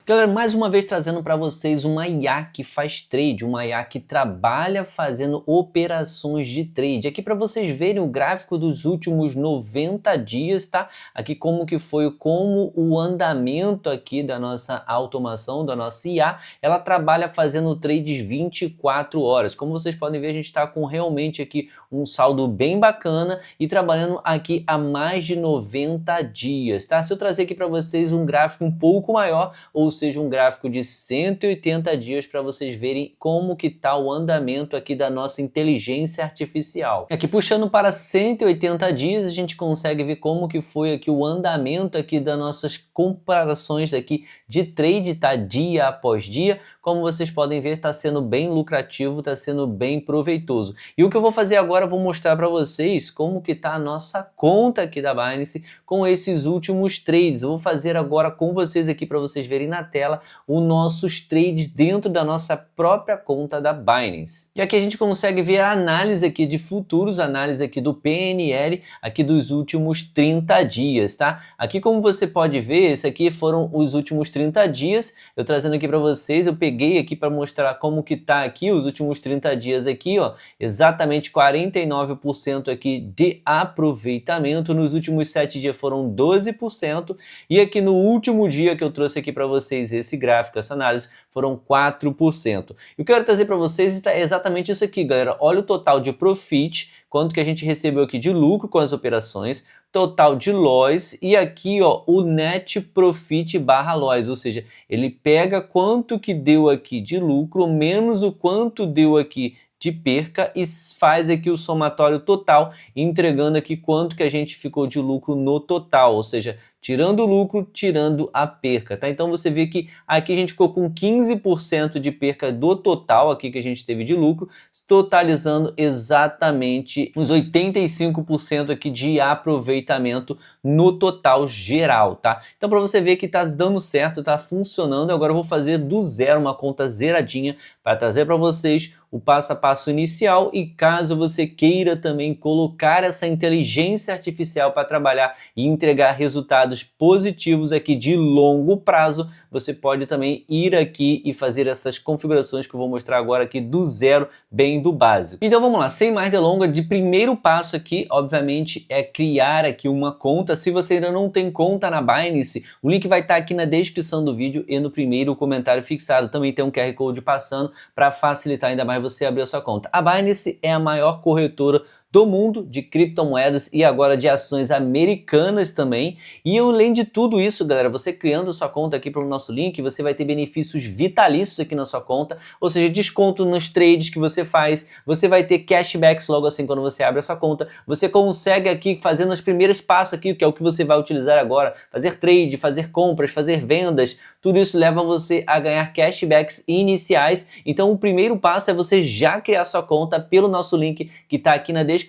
Galera, mais uma vez trazendo para vocês uma IA que faz trade, uma IA que trabalha fazendo operações de trade. Aqui para vocês verem o gráfico dos últimos 90 dias, tá? Aqui como o andamento aqui da nossa automação, da nossa IA, ela trabalha fazendo trades 24 horas. Como vocês podem ver, a gente está com realmente aqui um saldo bem bacana e trabalhando aqui há mais de 90 dias, tá? Se eu trazer aqui para vocês um gráfico um pouco maior, ou seja, um gráfico de 180 dias para vocês verem como que tá o andamento aqui da nossa inteligência artificial. Aqui puxando para 180 dias, a gente consegue ver como que foi aqui o andamento aqui das nossas comparações aqui de trade, tá? Dia após dia. Como vocês podem ver, está sendo bem lucrativo, está sendo bem proveitoso. E o que eu vou fazer agora, eu vou mostrar para vocês como que tá a nossa conta aqui da Binance com esses últimos trades. Eu vou fazer agora com vocês aqui para vocês verem na tela os nossos trades dentro da nossa própria conta da Binance. E aqui a gente consegue ver a análise aqui de futuros, análise aqui do PNL, aqui dos últimos 30 dias, tá? Aqui como você pode ver, esse aqui foram os últimos 30 dias, eu trazendo aqui para vocês, eu peguei aqui para mostrar como que tá aqui os últimos 30 dias aqui, ó, exatamente 49% aqui de aproveitamento, nos últimos 7 dias foram 12%, e aqui no último dia que eu trouxe aqui para vocês esse gráfico, essa análise, foram 4%. E o que eu quero trazer para vocês é exatamente isso aqui, galera. Olha o total de profit, quanto que a gente recebeu aqui de lucro com as operações, total de loss e aqui ó, o net profit barra loss, ou seja, ele pega quanto que deu aqui de lucro menos o quanto deu aqui de perca e faz aqui o somatório total, entregando aqui quanto que a gente ficou de lucro no total, ou seja, tirando o lucro, tirando a perca, tá? Então você vê que aqui a gente ficou com 15% de perca do total aqui que a gente teve de lucro, totalizando exatamente uns 85% aqui de aproveitamento no total geral, tá? Então para você ver que tá dando certo, tá funcionando, agora eu vou fazer do zero uma conta zeradinha para trazer para vocês o passo a passo inicial e caso você queira também colocar essa inteligência artificial para trabalhar e entregar resultados positivos aqui de longo prazo, você pode também ir aqui e fazer essas configurações que eu vou mostrar agora aqui do zero, bem do básico. Então vamos lá, sem mais delongas, de primeiro passo aqui, obviamente, é criar aqui uma conta. Se você ainda não tem conta na Binance, o link vai estar aqui na descrição do vídeo e no primeiro comentário fixado. Também tem um QR Code passando para facilitar ainda mais você abrir a sua conta. A Binance é a maior corretora do mundo de criptomoedas e agora de ações americanas também. E além de tudo isso, galera, você criando sua conta aqui pelo nosso link, você vai ter benefícios vitalícios aqui na sua conta, ou seja, desconto nos trades que você faz, você vai ter cashbacks logo assim quando você abre a sua conta, você consegue aqui fazendo os primeiros passos aqui, que é o que você vai utilizar agora, fazer trade, fazer compras, fazer vendas, tudo isso leva você a ganhar cashbacks iniciais. Então o primeiro passo é você já criar sua conta pelo nosso link que está aqui na descrição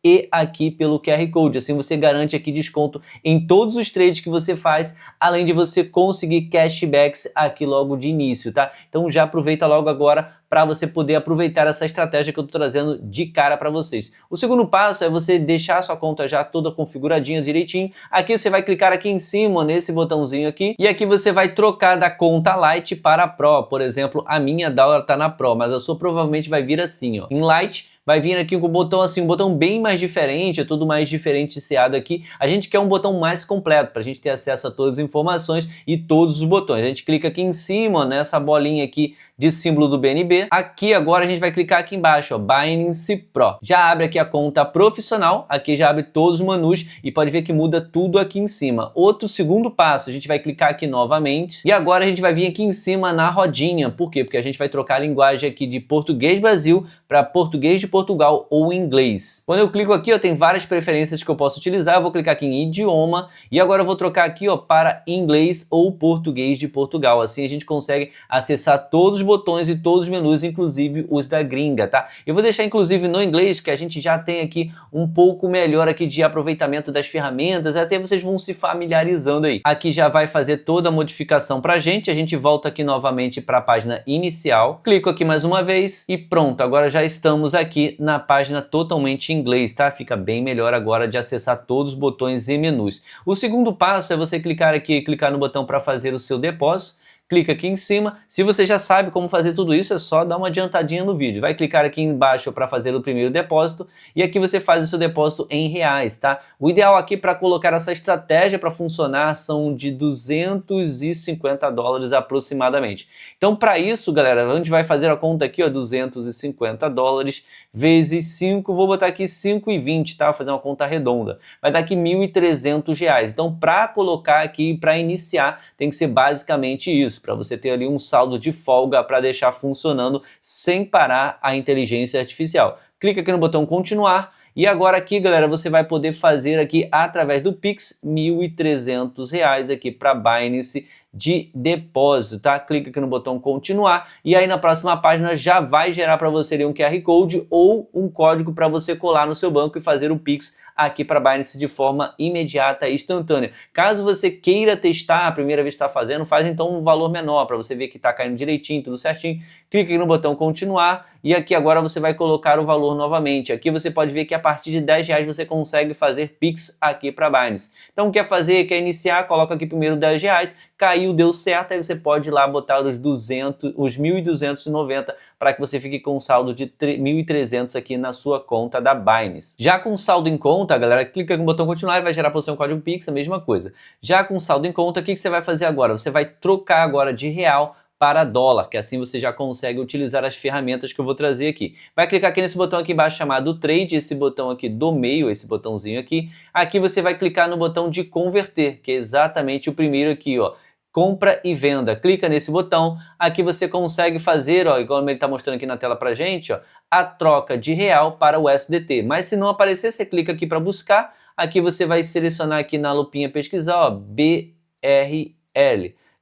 e aqui pelo QR Code, assim você garante aqui desconto em todos os trades que você faz, além de você conseguir cashbacks aqui logo de início, tá? Então já aproveita logo agora para você poder aproveitar essa estratégia que eu tô trazendo de cara para vocês. O segundo passo é você deixar a sua conta já toda configuradinha direitinho. Aqui você vai clicar aqui em cima nesse botãozinho aqui e aqui você vai trocar da conta Lite para Pro. Por exemplo, a minha dólar tá na Pro, mas a sua provavelmente vai vir assim, ó, em Lite. Vai vir aqui com o botão assim, um botão bem mais diferente, é tudo mais diferenciado aqui. A gente quer um botão mais completo para a gente ter acesso a todas as informações e todos os botões. A gente clica aqui em cima, ó, nessa bolinha aqui de símbolo do BNB. Aqui agora a gente vai clicar aqui embaixo, ó, Binance Pro. Já abre aqui a conta profissional, aqui já abre todos os menus e pode ver que muda tudo aqui em cima. Outro segundo passo, a gente vai clicar aqui novamente e agora a gente vai vir aqui em cima na rodinha. Por quê? Porque a gente vai trocar a linguagem aqui de português Brasil para português de Portugal ou inglês. Quando eu clico aqui, ó, tem várias preferências que eu posso utilizar. Eu vou clicar aqui em idioma e agora eu vou trocar aqui, ó, para inglês ou português de Portugal. Assim a gente consegue acessar todos os botões e todos os menus, inclusive os da gringa, tá? Eu vou deixar inclusive no inglês, que a gente já tem aqui um pouco melhor aqui de aproveitamento das ferramentas, até vocês vão se familiarizando aí. Aqui já vai fazer toda a modificação pra gente, a gente volta aqui novamente para a página inicial, clico aqui mais uma vez e pronto, agora já estamos aqui na página totalmente em inglês, tá? Fica bem melhor agora de acessar todos os botões e menus. O segundo passo é você clicar aqui, clicar no botão para fazer o seu depósito, clica aqui em cima. Se você já sabe como fazer tudo isso, é só dar uma adiantadinha no vídeo. Vai clicar aqui embaixo para fazer o primeiro depósito e aqui você faz o seu depósito em reais, tá? O ideal aqui para colocar essa estratégia para funcionar são de 250 dólares aproximadamente. Então, para isso, galera, a gente vai fazer a conta aqui, ó, 250 dólares vezes 5, vou botar aqui 5,20, tá? Vou fazer uma conta redonda. Vai dar aqui R$1.300. Então, para colocar aqui, para iniciar, tem que ser basicamente isso, para você ter ali um saldo de folga para deixar funcionando sem parar a inteligência artificial. Clica aqui no botão continuar e agora aqui, galera, você vai poder fazer aqui através do Pix R$1.300 aqui para Binance de depósito, tá? Clica aqui no botão continuar e aí na próxima página já vai gerar para você ali um QR Code ou um código para você colar no seu banco e fazer o Pix aqui para Binance de forma imediata e instantânea. Caso você queira testar, a primeira vez que está fazendo, faz então um valor menor para você ver que está caindo direitinho, tudo certinho. Clica aqui no botão continuar e aqui agora você vai colocar o valor novamente. Aqui você pode ver que a partir de R$10 você consegue fazer Pix aqui para Binance. Então quer fazer, quer iniciar, coloca aqui primeiro R$10, caiu, deu certo, aí você pode ir lá botar os 1.290 para que você fique com um saldo de 1.300 aqui na sua conta da Binance. Já com saldo em conta, galera, clica no botão continuar e vai gerar para você um código Pix, a mesma coisa. Já com saldo em conta, o que você vai fazer agora? Você vai trocar agora de real para dólar, que assim você já consegue utilizar as ferramentas que eu vou trazer aqui. Vai clicar aqui nesse botão aqui embaixo chamado Trade, esse botão aqui do meio, esse botãozinho aqui. Aqui você vai clicar no botão de converter, que é exatamente o primeiro aqui, ó. Compra e venda. Clica nesse botão, aqui você consegue fazer, ó, igual ele está mostrando aqui na tela pra gente, ó, a troca de real para o USDT. Mas se não aparecer, você clica aqui para buscar, aqui você vai selecionar aqui na lupinha pesquisar, ó, BRL.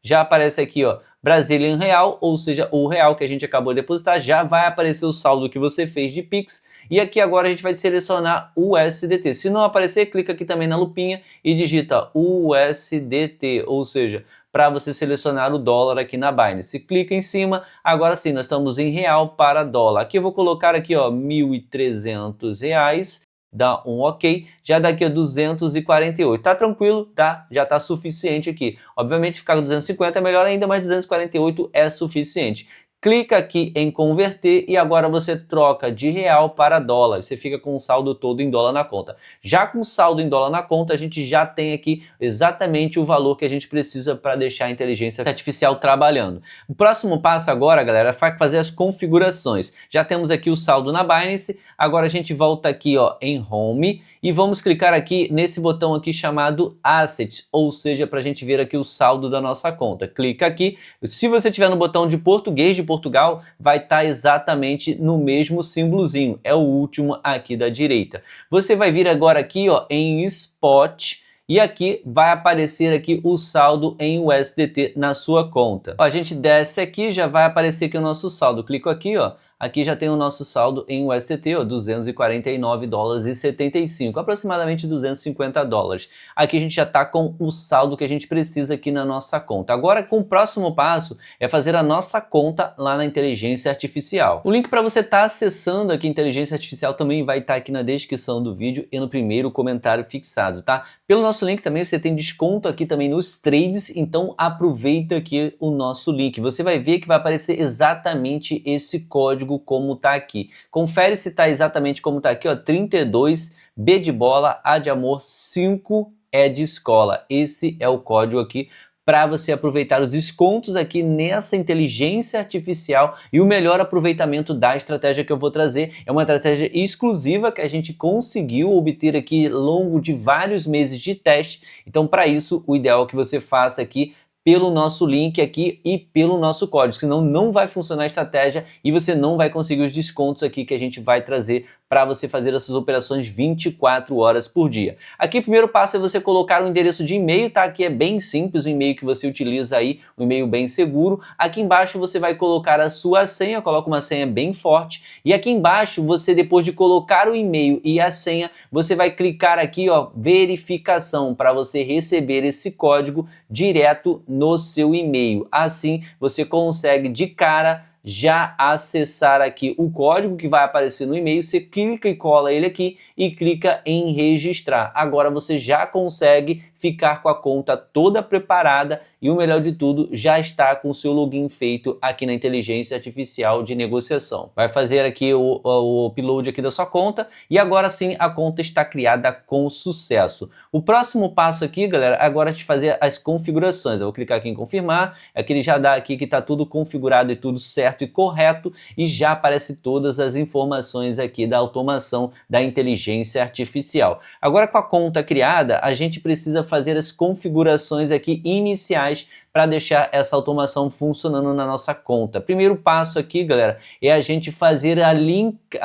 Já aparece aqui, ó, Brazilian Real, ou seja, o real que a gente acabou de depositar, já vai aparecer o saldo que você fez de Pix. E aqui agora a gente vai selecionar o USDT. Se não aparecer, clica aqui também na lupinha e digita USDT, ou seja, para você selecionar o dólar aqui na Binance. Clica em cima, agora sim, nós estamos em real para dólar. Aqui eu vou colocar aqui, ó, R$1.300. Dá um ok, já daqui a 248, tá tranquilo, tá? Já tá suficiente aqui. Obviamente ficar com 250 é melhor ainda, mas 248 é suficiente. Clica aqui em converter e agora você troca de real para dólar. Você fica com o saldo todo em dólar na conta. Já com o saldo em dólar na conta, a gente já tem aqui exatamente o valor que a gente precisa para deixar a inteligência artificial trabalhando. O próximo passo agora, galera, é fazer as configurações. Já temos aqui o saldo na Binance. Agora a gente volta aqui, ó, em Home e vamos clicar aqui nesse botão aqui chamado Assets, ou seja, para a gente ver aqui o saldo da nossa conta. Clica aqui. Se você tiver no botão de português de Portugal, vai estar exatamente no mesmo símbolozinho, é o último aqui da direita. Você vai vir agora aqui, ó, em Spot e aqui vai aparecer aqui o saldo em USDT na sua conta. Ó, a gente desce aqui, já vai aparecer aqui o nosso saldo. Clico aqui, ó. Aqui já tem o nosso saldo em USDT, ó, 249 dólares e 75, aproximadamente 250 dólares. Aqui a gente já está com o saldo que a gente precisa aqui na nossa conta. Agora, com o próximo passo é fazer a nossa conta lá na inteligência artificial. O link para você estar acessando aqui a inteligência artificial também vai estar aqui na descrição do vídeo e no primeiro comentário fixado, tá? Pelo nosso link também você tem desconto aqui também nos trades, então aproveita aqui o nosso link. Você vai ver que vai aparecer exatamente esse código como tá aqui. Confere se tá exatamente como tá aqui, ó, 32, B de bola, A de amor, 5 é de escola. Esse é o código aqui para você aproveitar os descontos aqui nessa inteligência artificial e o melhor aproveitamento da estratégia que eu vou trazer. É uma estratégia exclusiva que a gente conseguiu obter aqui ao longo de vários meses de teste. Então, para isso, o ideal é que você faça aqui pelo nosso link aqui e pelo nosso código, senão não vai funcionar a estratégia e você não vai conseguir os descontos aqui que a gente vai trazer para você fazer essas operações 24 horas por dia. Aqui o primeiro passo é você colocar o endereço de e-mail, tá? Aqui é bem simples o e-mail que você utiliza aí, um e-mail bem seguro. Aqui embaixo você vai colocar a sua senha, coloca uma senha bem forte. E aqui embaixo você, depois de colocar o e-mail e a senha, você vai clicar aqui, ó, verificação, para você receber esse código direto no seu e-mail. Assim você consegue de cara já acessar aqui o código que vai aparecer no e-mail, você clica e cola ele aqui e clica em registrar. Agora você já consegue ficar com a conta toda preparada e o melhor de tudo, já está com o seu login feito aqui na inteligência artificial de negociação. Vai fazer aqui o upload aqui da sua conta e agora sim a conta está criada com sucesso. O próximo passo aqui, galera, agora é de fazer as configurações. Eu vou clicar aqui em confirmar, aqui ele já dá aqui que está tudo configurado e tudo certo e correto e já aparece todas as informações aqui da automação da inteligência artificial. Agora com a conta criada, a gente precisa fazer as configurações aqui iniciais para deixar essa automação funcionando na nossa conta. Primeiro passo aqui, galera, é a gente fazer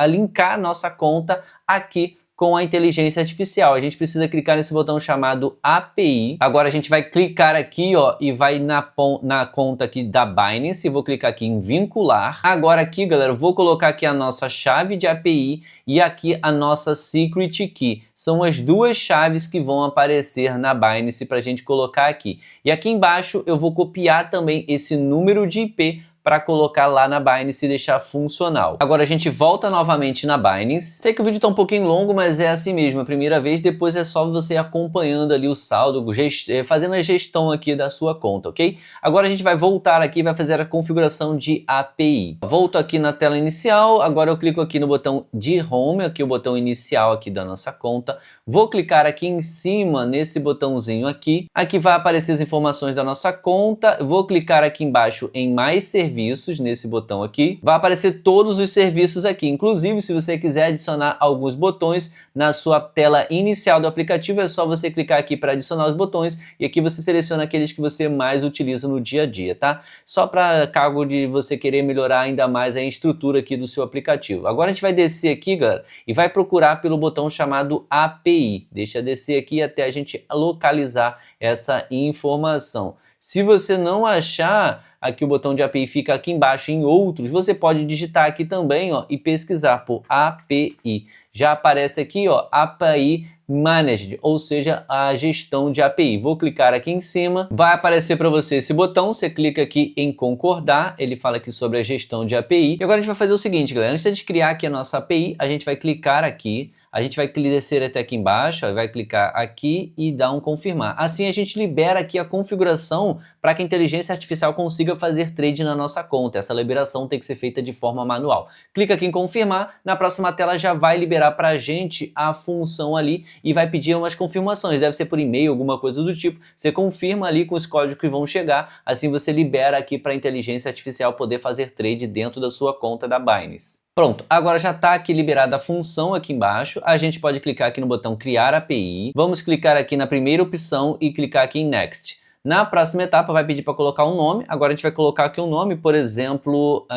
linkar a nossa conta aqui com a inteligência artificial. A gente precisa clicar nesse botão chamado API. Agora a gente vai clicar aqui, ó, e vai na conta aqui da Binance. Vou clicar aqui em vincular. Agora aqui, galera, eu vou colocar aqui a nossa chave de API e aqui a nossa secret key. São as duas chaves que vão aparecer na Binance para a gente colocar aqui. E aqui embaixo eu vou copiar também esse número de IP para colocar lá na Binance e deixar funcional. Agora a gente volta novamente na Binance. Sei que o vídeo está um pouquinho longo, mas é assim mesmo, a primeira vez, depois é só você acompanhando ali o saldo, fazendo a gestão aqui da sua conta, ok? Agora a gente vai voltar aqui e vai fazer a configuração de API. Volto aqui na tela inicial, agora eu clico aqui no botão de Home, aqui o botão inicial aqui da nossa conta. Vou clicar aqui em cima nesse botãozinho aqui. Aqui vai aparecer as informações da nossa conta. Vou clicar aqui embaixo em mais serviços, nesse botão aqui. Vai aparecer todos os serviços aqui. Inclusive, se você quiser adicionar alguns botões na sua tela inicial do aplicativo, é só você clicar aqui para adicionar os botões e aqui você seleciona aqueles que você mais utiliza no dia a dia, tá? Só para cargo de você querer melhorar ainda mais a estrutura aqui do seu aplicativo. Agora a gente vai descer aqui, galera, e vai procurar pelo botão chamado API. Deixa eu descer aqui até a gente localizar essa informação. Se você não achar, aqui o botão de API fica aqui embaixo em outros, você pode digitar aqui também, ó, e pesquisar por API. Já aparece aqui, ó, API Managed, ou seja, a gestão de API. Vou clicar aqui em cima, vai aparecer para você esse botão, você clica aqui em concordar, ele fala aqui sobre a gestão de API. E agora a gente vai fazer o seguinte, galera, antes de criar aqui a nossa API, a gente vai clicar aqui, a gente vai descer até aqui embaixo, vai clicar aqui e dar um confirmar. Assim a gente libera aqui a configuração para que a inteligência artificial consiga fazer trade na nossa conta. Essa liberação tem que ser feita de forma manual. Clica aqui em confirmar, na próxima tela já vai liberar para a gente a função ali e vai pedir umas confirmações, deve ser por e-mail, alguma coisa do tipo. Você confirma ali com os códigos que vão chegar, assim você libera aqui para a inteligência artificial poder fazer trade dentro da sua conta da Binance. Pronto, agora já está aqui liberada a função aqui embaixo, a gente pode clicar aqui no botão criar API, vamos clicar aqui na primeira opção e clicar aqui em Next. Na próxima etapa vai pedir para colocar um nome, agora a gente vai colocar aqui um nome, por exemplo,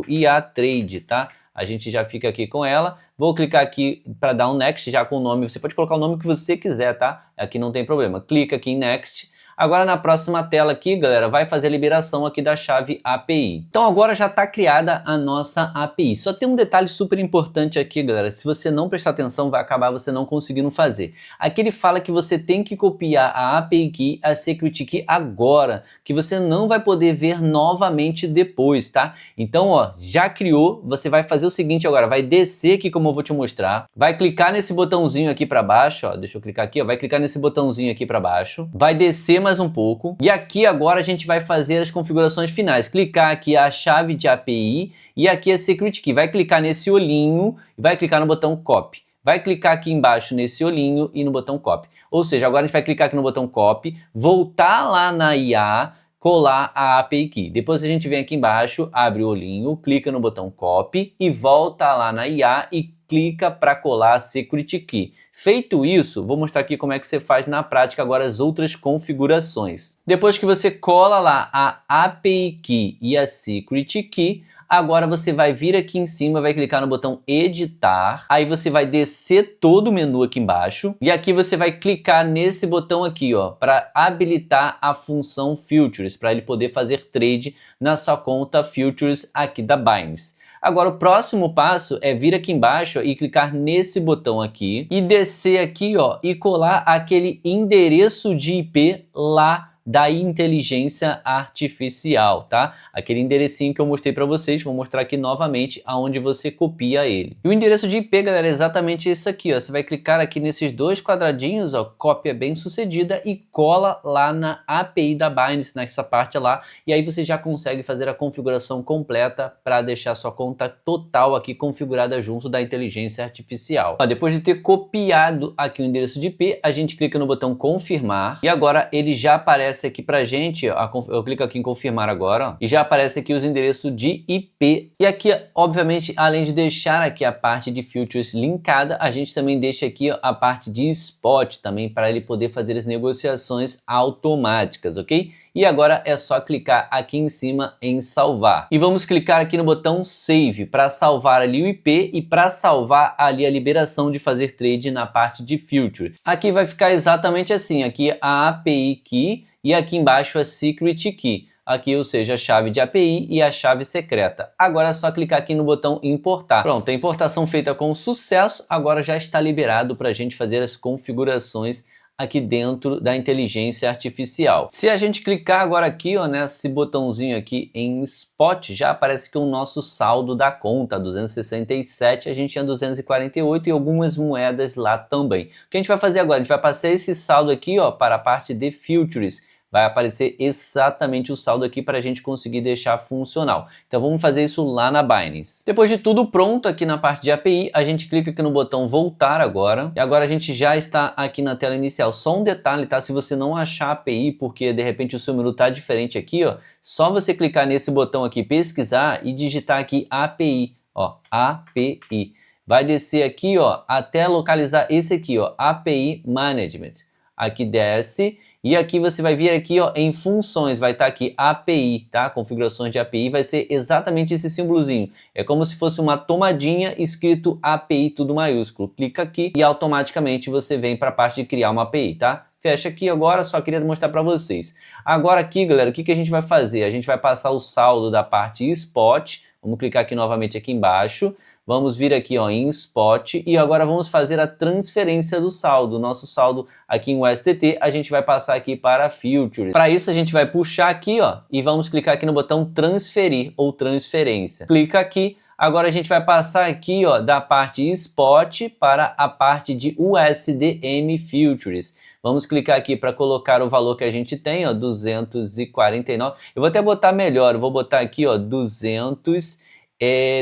IA Trade, tá? A gente já fica aqui com ela, vou clicar aqui para dar um Next já com o nome, você pode colocar o nome que você quiser, tá? Aqui não tem problema, clica aqui em Next. Agora na próxima tela aqui, galera, vai fazer a liberação aqui da chave API. Então agora já está criada a nossa API. Só tem um detalhe super importante aqui, galera. Se você não prestar atenção, vai acabar você não conseguindo fazer. Aqui ele fala que você tem que copiar a API Key, a Secret Key agora, que você não vai poder ver novamente depois, tá? Então, ó, já criou, você vai fazer o seguinte agora, vai descer aqui como eu vou te mostrar, vai clicar nesse botãozinho aqui para baixo, ó, deixa eu clicar aqui, ó, vai clicar nesse botãozinho aqui para baixo, vai descer mais um pouco e aqui agora a gente vai fazer as configurações finais, clicar aqui a chave de API e aqui a Secret Key, vai clicar nesse olhinho e vai clicar no botão Copy. Vai clicar aqui embaixo nesse olhinho e no botão Copy. Ou seja, agora a gente vai clicar aqui no botão Copy, voltar lá na IA, colar a API Key. Depois a gente vem aqui embaixo, abre o olhinho, clica no botão Copy e volta lá na IA e clica para colar a Secret Key. Feito isso, vou mostrar aqui como é que você faz na prática agora as outras configurações. Depois que você cola lá a API Key e a Secret Key, agora você vai vir aqui em cima, vai clicar no botão editar, aí você vai descer todo o menu aqui embaixo e aqui você vai clicar nesse botão aqui, ó, para habilitar a função Futures, para ele poder fazer trade na sua conta Futures aqui da Binance. Agora o próximo passo é vir aqui embaixo ó, e clicar nesse botão aqui e descer aqui ó, e colar aquele endereço de IP lá da inteligência artificial, tá? Aquele enderecinho que eu mostrei para vocês, vou mostrar aqui novamente aonde você copia ele. E o endereço de IP, galera, é exatamente isso aqui, ó. Você vai clicar aqui nesses dois quadradinhos, ó, cópia bem sucedida e cola lá na API da Binance, nessa parte lá, e aí você já consegue fazer a configuração completa para deixar sua conta total aqui configurada junto da inteligência artificial. Ó, depois de ter copiado aqui o endereço de IP, a gente clica no botão confirmar e agora ele já aparece aqui pra gente, eu clico aqui em confirmar agora, ó, e já aparece aqui os endereços de IP. E aqui, obviamente, além de deixar aqui a parte de futures linkada, a gente também deixa aqui ó, a parte de spot também para ele poder fazer as negociações automáticas, ok? E agora é só clicar aqui em cima em salvar. E vamos clicar aqui no botão Save para salvar ali o IP e para salvar ali a liberação de fazer trade na parte de Future. Aqui vai ficar exatamente assim, aqui a API Key e aqui embaixo a Secret Key. Aqui, ou seja, a chave de API e a chave secreta. Agora é só clicar aqui no botão importar. Pronto, a importação feita com sucesso, agora já está liberado para a gente fazer as configurações aqui dentro da inteligência artificial. Se a gente clicar agora aqui, ó, nesse botãozinho aqui em Spot, já aparece que o nosso saldo da conta, 267, a gente tinha 248 e algumas moedas lá também. O que a gente vai fazer agora? A gente vai passar esse saldo aqui, ó, para a parte de Futures. Vai aparecer exatamente o saldo aqui para a gente conseguir deixar funcional. Então vamos fazer isso lá na Binance. Depois de tudo pronto aqui na parte de API, a gente clica aqui no botão voltar agora. E agora a gente já está aqui na tela inicial. Só um detalhe, tá? Se você não achar a API, porque de repente o seu menu tá diferente aqui, ó, só você clicar nesse botão aqui, pesquisar e digitar aqui API, ó, API. Vai descer aqui, ó, até localizar esse aqui, ó, API Management. Aqui desce e aqui você vai vir aqui ó, em funções, vai estar aqui API, tá? Configurações de API, vai ser exatamente esse símbolozinho. É como se fosse uma tomadinha escrito API tudo maiúsculo. Clica aqui e automaticamente você vem para a parte de criar uma API, tá? Fecha aqui agora, só queria mostrar para vocês. Agora aqui, galera, o que a gente vai fazer? A gente vai passar o saldo da parte Spot. Vamos clicar aqui novamente aqui embaixo. Vamos vir aqui ó, em Spot e agora vamos fazer a transferência do saldo. Nosso saldo aqui em USDT, a gente vai passar aqui para Futures. Para isso a gente vai puxar aqui ó, e vamos clicar aqui no botão transferir ou transferência. Clica aqui. Agora a gente vai passar aqui ó, da parte Spot para a parte de USDM Futures. Vamos clicar aqui para colocar o valor que a gente tem, ó, 249. Eu vou até botar melhor, eu vou botar aqui ó, 200,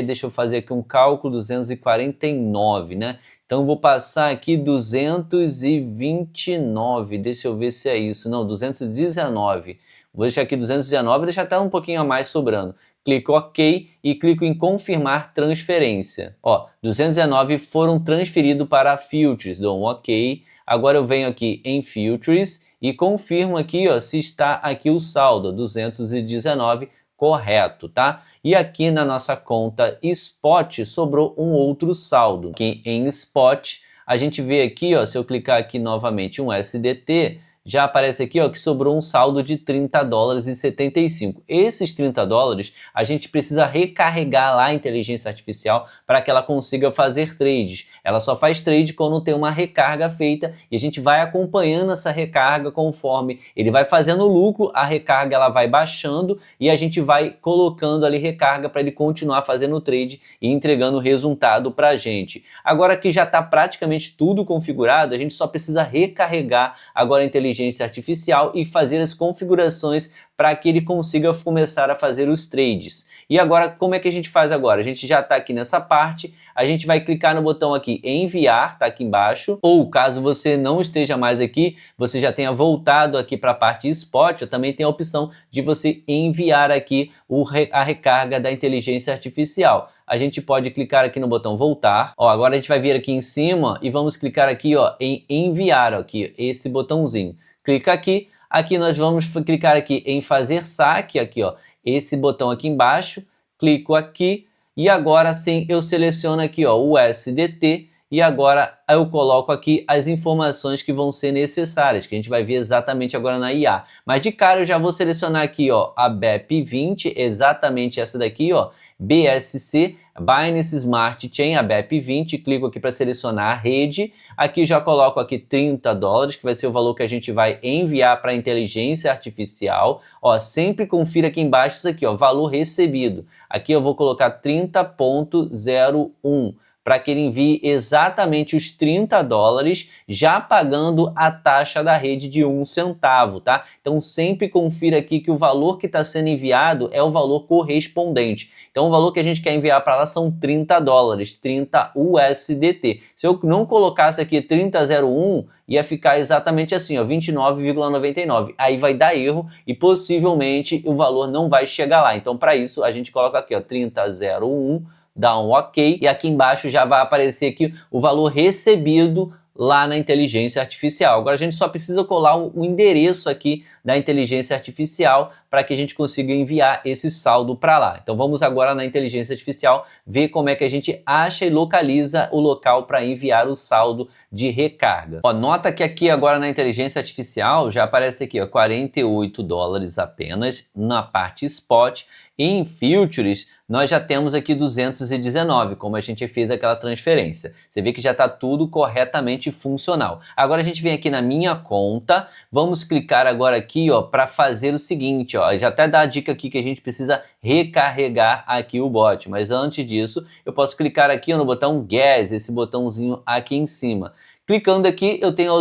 deixa eu fazer aqui um cálculo, 249, né? Então eu vou passar aqui 229, deixa eu ver se é isso, não, 219. Vou deixar aqui 219, deixar até um pouquinho a mais sobrando. Clico OK e clico em confirmar transferência. Ó, 219 foram transferidos para Futures, dou um OK. Agora eu venho aqui em Futures e confirmo aqui ó, se está aqui o saldo, 219, correto, tá? E aqui na nossa conta Spot sobrou um outro saldo. Aqui em Spot, a gente vê aqui, ó, se eu clicar aqui novamente um SDT, já aparece aqui ó, que sobrou um saldo de 30 dólares e 75. Esses 30 dólares a gente precisa recarregar lá a inteligência artificial para que ela consiga fazer trades. Ela só faz trade quando tem uma recarga feita e a gente vai acompanhando essa recarga conforme ele vai fazendo lucro, a recarga ela vai baixando e a gente vai colocando ali recarga para ele continuar fazendo trade e entregando resultado para a gente. Agora que já está praticamente tudo configurado, a gente só precisa recarregar agora a inteligência artificial e fazer as configurações para que ele consiga começar a fazer os trades. E agora, como é que a gente faz agora? A gente já está aqui nessa parte, a gente vai clicar no botão aqui enviar, tá aqui embaixo, ou caso você não esteja mais aqui, você já tenha voltado aqui para a parte Spot, também tem a opção de você enviar aqui a recarga da inteligência artificial. A gente pode clicar aqui no botão voltar. Ó, agora a gente vai vir aqui em cima e vamos clicar aqui ó, em enviar, ó, aqui, esse botãozinho. Clica aqui, aqui nós vamos clicar aqui em fazer saque, aqui ó, esse botão aqui embaixo, clico aqui e agora sim eu seleciono aqui ó, o USDT e agora eu coloco aqui as informações que vão ser necessárias, que a gente vai ver exatamente agora na IA. Mas de cara eu já vou selecionar aqui, ó, a BEP20, exatamente essa daqui, ó, BSC, Binance Smart Chain, a BEP20, clico aqui para selecionar a rede, aqui já coloco aqui $30, que vai ser o valor que a gente vai enviar para a inteligência artificial, ó, sempre confira aqui embaixo isso aqui, ó, valor recebido, aqui eu vou colocar 30,01, para que ele envie exatamente os $30, já pagando a taxa da rede de 1 centavo, tá? Então sempre confira aqui que o valor que está sendo enviado é o valor correspondente. Então o valor que a gente quer enviar para lá são $30, 30 USDT. Se eu não colocasse aqui 30,01, ia ficar exatamente assim, ó, 29,99. Aí vai dar erro e possivelmente o valor não vai chegar lá. Então para isso a gente coloca aqui, ó, 30,01, dá um OK, e aqui embaixo já vai aparecer aqui o valor recebido lá na inteligência artificial. Agora a gente só precisa colar o endereço aqui da inteligência artificial para que a gente consiga enviar esse saldo para lá. Então vamos agora na inteligência artificial ver como é que a gente acha e localiza o local para enviar o saldo de recarga. Ó, nota que aqui agora na inteligência artificial já aparece aqui, ó, $48 apenas na parte spot. E em futures, nós já temos aqui 219, como a gente fez aquela transferência. Você vê que já está tudo corretamente funcional. Agora a gente vem aqui na minha conta, vamos clicar agora aqui, ó, para fazer o seguinte, ó, já até dá a dica aqui que a gente precisa recarregar aqui o bot, mas antes disso, eu posso clicar aqui no botão Gas, esse botãozinho aqui em cima. Clicando aqui, eu tenho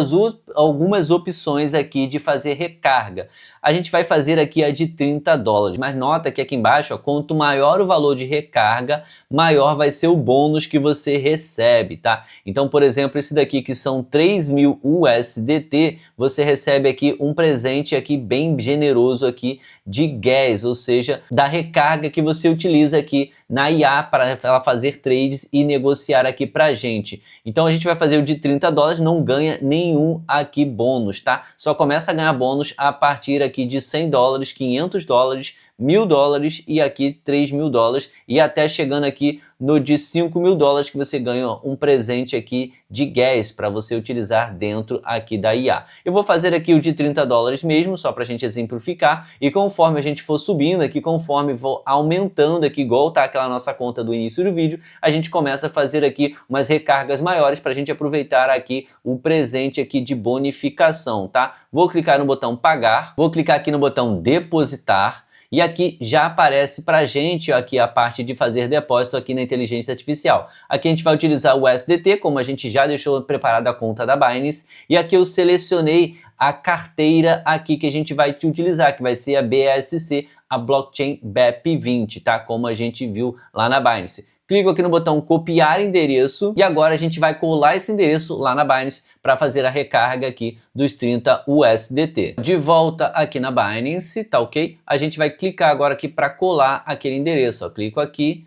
algumas opções aqui de fazer recarga. A gente vai fazer aqui a de $30, mas nota que aqui embaixo, ó, quanto maior o valor de recarga, maior vai ser o bônus que você recebe, tá? Então, por exemplo, esse daqui que são 3.000 USDT, você recebe aqui um presente aqui bem generoso aqui de gas, ou seja, da recarga que você utiliza aqui na IA para ela fazer trades e negociar aqui pra gente. Então a gente vai fazer o de $30, não ganha nenhum aqui bônus, tá? Só começa a ganhar bônus a partir aqui de $100, $500, $1.000 e aqui $3.000 e até chegando aqui no de $5.000 que você ganha um presente aqui de gas para você utilizar dentro aqui da IA. Eu vou fazer aqui o de $30 mesmo, só para a gente exemplificar, e conforme a gente for subindo aqui, conforme for aumentando aqui, igual tá aquela nossa conta do início do vídeo, a gente começa a fazer aqui umas recargas maiores para a gente aproveitar aqui o presente aqui de bonificação, tá? Vou clicar no botão pagar, vou clicar aqui no botão depositar, e aqui já aparece para a gente aqui a parte de fazer depósito aqui na inteligência artificial. Aqui a gente vai utilizar o USDT, como a gente já deixou preparada a conta da Binance. E aqui eu selecionei a carteira aqui que a gente vai utilizar, que vai ser a BSC, a Blockchain BEP20, tá? Como a gente viu lá na Binance. Clico aqui no botão copiar endereço e agora a gente vai colar esse endereço lá na Binance para fazer a recarga aqui dos 30 USDT. De volta aqui na Binance, tá ok? A gente vai clicar agora aqui para colar aquele endereço, ó. Clico aqui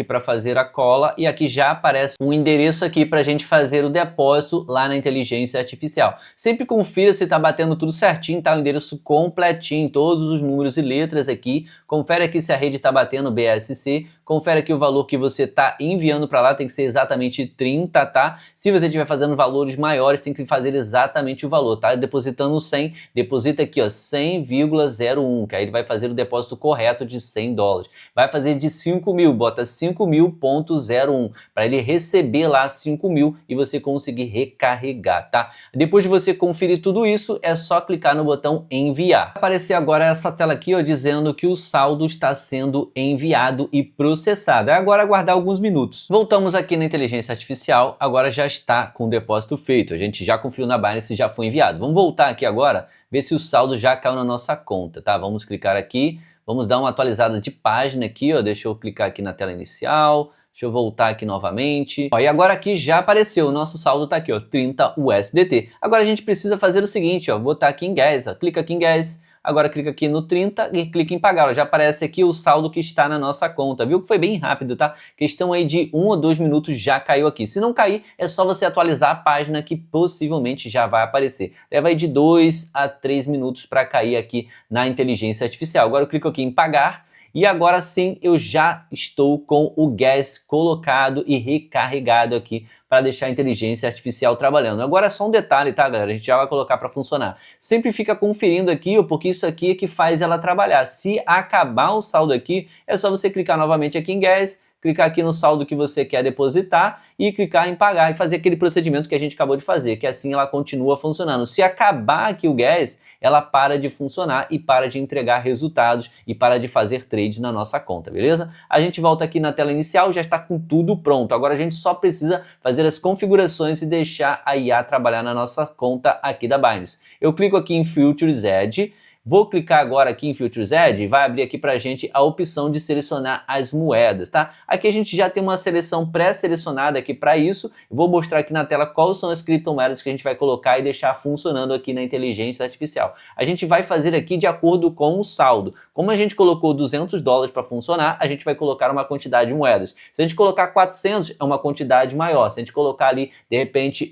para fazer a cola e aqui já aparece um endereço aqui para a gente fazer o depósito lá na inteligência artificial. Sempre confira se está batendo tudo certinho, tá? O endereço completinho, todos os números e letras aqui. Confere aqui se a rede está batendo BSC. Confere aqui o valor que você está enviando para lá, tem que ser exatamente 30, tá? Se você estiver fazendo valores maiores, tem que fazer exatamente o valor, tá? Depositando 100, deposita aqui, ó, 100,01, que aí ele vai fazer o depósito correto de $100. Vai fazer de 5.000, bota 5.000,01 para ele receber lá 5.000 e você conseguir recarregar, tá? Depois de você conferir tudo isso, é só clicar no botão enviar. Vai aparecer agora essa tela aqui, ó, dizendo que o saldo está sendo enviado e processado. Agora aguardar alguns minutos. Voltamos aqui na inteligência artificial, agora já está com o depósito feito. A gente já conferiu na Binance e já foi enviado. Vamos voltar aqui agora, ver se o saldo já caiu na nossa conta, tá? Vamos clicar aqui. Vamos dar uma atualizada de página aqui, ó. Deixa eu clicar aqui na tela inicial. Deixa eu voltar aqui novamente. Ó, e agora aqui já apareceu, o nosso saldo tá aqui, ó, 30 USDT. Agora a gente precisa fazer o seguinte, ó, botar aqui em Gas, ó, clica aqui em Gas. Agora clica aqui no 30 e clica em pagar, ó, já aparece aqui o saldo que está na nossa conta, viu que foi bem rápido, tá? Questão aí de 1 ou 2 minutos já caiu aqui. Se não cair, é só você atualizar a página que possivelmente já vai aparecer. Leva aí de 2 a 3 minutos para cair aqui na inteligência artificial. Agora eu clico aqui em pagar E agora sim, eu já estou com o gas colocado e recarregado aqui para deixar a inteligência artificial trabalhando. Agora é só um detalhe, tá, galera? A gente já vai colocar para funcionar. Sempre fica conferindo aqui, porque isso aqui é que faz ela trabalhar. Se acabar o saldo aqui, é só você clicar novamente aqui em gas, clicar aqui no saldo que você quer depositar e clicar em pagar e fazer aquele procedimento que a gente acabou de fazer, que assim ela continua funcionando. Se acabar aqui o gas, ela para de funcionar e para de entregar resultados e para de fazer trade na nossa conta, beleza? A gente volta aqui na tela inicial, já está com tudo pronto. Agora a gente só precisa fazer as configurações e deixar a IA trabalhar na nossa conta aqui da Binance. Eu clico aqui em Futures Edge. Vou clicar agora aqui em Futures Edge e vai abrir aqui para a gente a opção de selecionar as moedas, tá? Aqui a gente já tem uma seleção pré-selecionada aqui para isso. Eu vou mostrar aqui na tela quais são as criptomoedas que a gente vai colocar e deixar funcionando aqui na inteligência artificial. A gente vai fazer aqui de acordo com o saldo. Como a gente colocou $200 para funcionar, a gente vai colocar uma quantidade de moedas. Se a gente colocar 400, é uma quantidade maior. Se a gente colocar ali, de repente,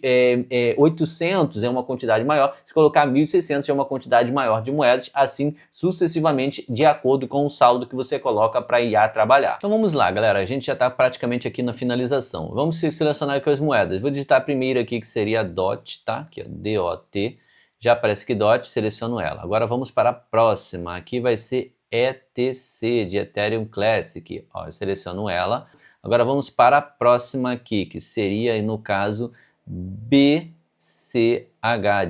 800, é uma quantidade maior. Se colocar 1.600, é uma quantidade maior de moedas, assim sucessivamente de acordo com o saldo que você coloca para a IA trabalhar. Então vamos lá, galera, a gente já está praticamente aqui na finalização. Vamos selecionar aqui as moedas. Vou digitar primeiro aqui que seria DOT, tá? Aqui, ó, DOT. Já aparece aqui DOT, seleciono ela. Agora vamos para a próxima. Aqui vai ser ETC, de Ethereum Classic. Ó, eu seleciono ela. Agora vamos para a próxima aqui, que seria, no caso, BCH,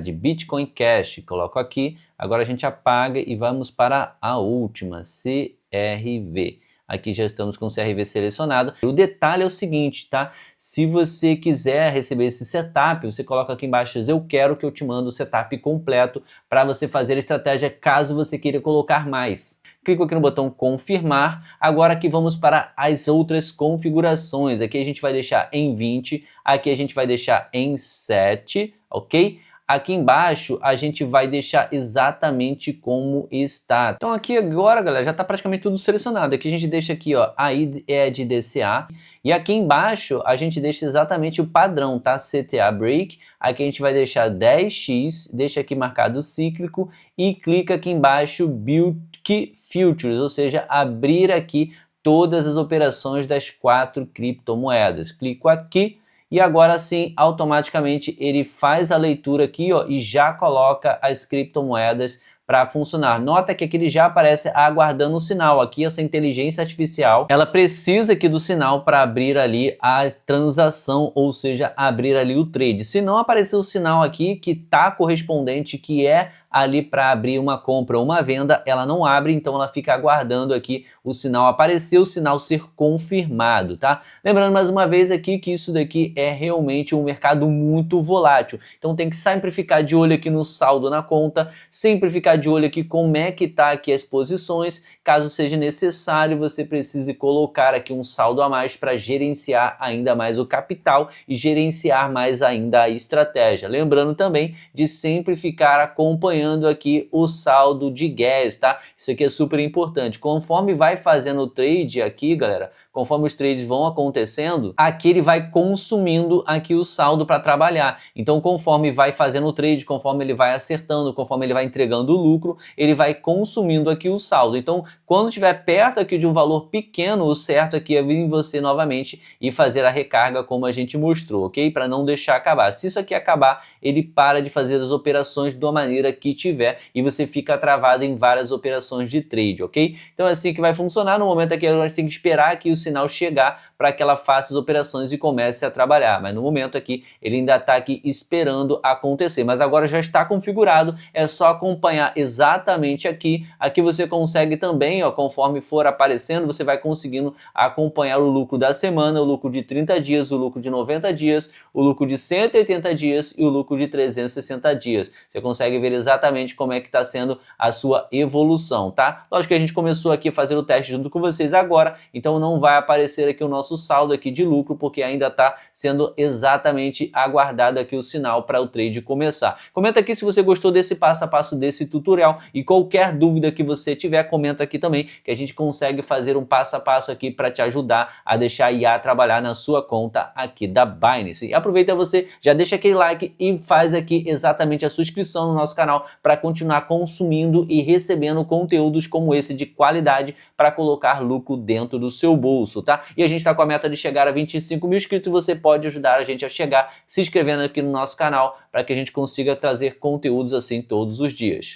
de Bitcoin Cash. Coloco aqui. Agora a gente apaga e vamos para a última, CRV. Aqui já estamos com o CRV selecionado. O detalhe é o seguinte, tá? Se você quiser receber esse setup, você coloca aqui embaixo, eu quero que eu te mando o setup completo para você fazer a estratégia caso você queira colocar mais. Clico aqui no botão confirmar. Agora aqui vamos para as outras configurações. Aqui a gente vai deixar em 20, aqui a gente vai deixar em 7, ok? Aqui embaixo a gente vai deixar exatamente como está. Então aqui agora, galera, já está praticamente tudo selecionado. Aqui a gente deixa aqui, ó, a ID é de DCA. E aqui embaixo a gente deixa exatamente o padrão, tá? CTA Break. Aqui a gente vai deixar 10x, deixa aqui marcado cíclico e clica aqui embaixo Build Key Futures, ou seja, abrir aqui todas as operações das 4 criptomoedas. Clico aqui. E agora sim, automaticamente ele faz a leitura aqui, ó, e já coloca as criptomoedas para funcionar. Nota que aqui ele já aparece aguardando o sinal. Aqui essa inteligência artificial, ela precisa aqui do sinal para abrir ali a transação, ou seja, abrir ali o trade. Se não aparecer o sinal aqui que tá correspondente, que é ali para abrir uma compra ou uma venda, ela não abre, então ela fica aguardando aqui o sinal aparecer, o sinal ser confirmado, tá? Lembrando mais uma vez aqui que isso daqui é realmente um mercado muito volátil, então tem que sempre ficar de olho aqui no saldo na conta, sempre ficar de olho aqui como é que tá aqui as posições, caso seja necessário você precise colocar aqui um saldo a mais para gerenciar ainda mais o capital e gerenciar mais ainda a estratégia. Lembrando também de sempre ficar acompanhando aqui o saldo de gas, tá? Isso aqui é super importante. Conforme vai fazendo o trade aqui, galera, conforme os trades vão acontecendo, aqui ele vai consumindo aqui o saldo para trabalhar. Então, conforme vai fazendo o trade, conforme ele vai acertando, conforme ele vai entregando o lucro, ele vai consumindo aqui o saldo. Então, quando estiver perto aqui de um valor pequeno, o certo aqui é vir em você novamente e fazer a recarga como a gente mostrou, ok? Para não deixar acabar. Se isso aqui acabar, ele para de fazer as operações da maneira que tiver e você fica travado em várias operações de trade, ok? Então é assim que vai funcionar. No momento aqui a gente tem que esperar aqui o sinal chegar para que ela faça as operações e comece a trabalhar, mas no momento aqui ele ainda está aqui esperando acontecer, mas agora já está configurado, é só acompanhar exatamente aqui. Aqui você consegue também, ó, conforme for aparecendo, você vai conseguindo acompanhar o lucro da semana, o lucro de 30 dias, o lucro de 90 dias, o lucro de 180 dias e o lucro de 360 dias. Você consegue ver exatamente como é que está sendo a sua evolução, tá? Lógico que a gente começou aqui a fazer o teste junto com vocês agora, então não vai aparecer aqui o nosso saldo aqui de lucro, porque ainda está sendo exatamente aguardado aqui o sinal para o trade começar. Comenta aqui se você gostou desse passo a passo desse tutorial e qualquer dúvida que você tiver, comenta aqui também, que a gente consegue fazer um passo a passo aqui para te ajudar a deixar a IA trabalhar na sua conta aqui da Binance. E aproveita você, já deixa aquele like e faz aqui exatamente a sua inscrição no nosso canal para continuar consumindo e recebendo conteúdos como esse de qualidade para colocar lucro dentro do seu bolso, tá? E a gente está com a meta de chegar a 25 mil inscritos e você pode ajudar a gente a chegar se inscrevendo aqui no nosso canal para que a gente consiga trazer conteúdos assim todos os dias.